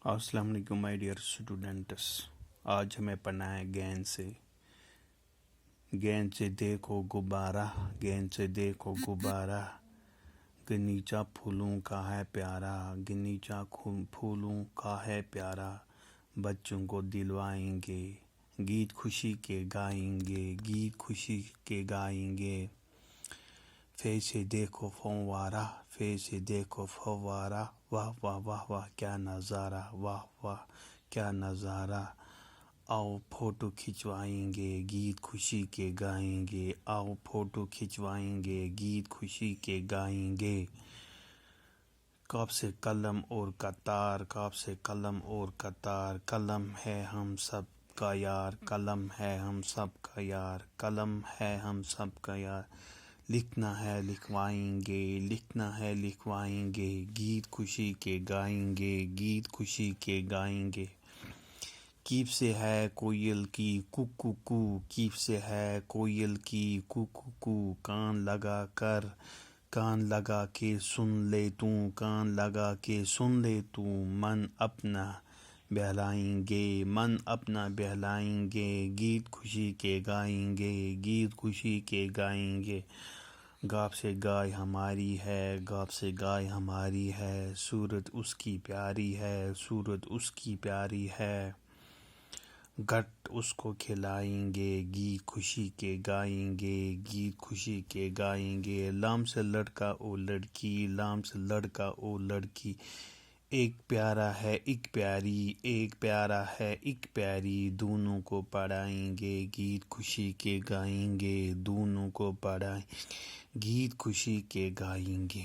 السلام علیکم my dear students. آج ہمیں پڑھنا ہے گیند سے. گیند سے دیکھو غبارہ، گیند سے دیکھو غبارہ، گنیچہ پھولوں کا ہے پیارا، گنیچہ پھولوں کا ہے پیارا، بچوں کو دلوائیں گے گیت خوشی کے گائیں گے، گیت خوشی کے گائیں گے. سے دیکھو فوارہ، سے دیکھو فوارہ، واہ واہ واہ واہ کیا نظارہ، واہ واہ کیا نظارہ. آؤ فوٹو کھنچوائیں گے، گیت خوشی کے گائیں گے، آؤ فوٹو کھنچوائیں گے، گیت خوشی کے گائیں گے. کاف سے قلم اور قطار، کاف سے قلم اور قطار، قلم ہے ہم سب کا یار، قلم ہے ہم سب کا یار، قلم ہے ہم سب کا یار. لکھنا ہے لکھوائیں گے، لکھنا ہے لکھوائیں گے، گیت خوشی کے گائیں گے، گیت خوشی کے گائیں گے. کیف سے ہے کوئل کی کو کو کو، کیف سے ہے کوئل کی کو کو کو، کان لگا کے سن لے تو، کان لگا کے سن لے تو، من اپنا بہلائیں گے، من اپنا بہلائیں گے، گیت خوشی کے گائیں گے، گیت خوشی کے گائیں گے. گاف سے گائے ہماری ہے، گاف سے گائے ہماری ہے، صورت اس کی پیاری ہے، صورت اس کی پیاری ہے. گٹ اس کو کھلائیں گے، گیت خوشی کے گائیں گے، گیت خوشی کے گائیں گے. لام سے لڑکا او لڑکی، لام سے لڑکا او لڑکی، ایک پیارا ہے ایک پیاری، ایک پیارا ہے ایک پیاری، دونوں کو پڑھائیں گے، گیت خوشی کے گائیں گے، دونوں کو پڑھائیں گے، گیت خوشی کے گائیں گے.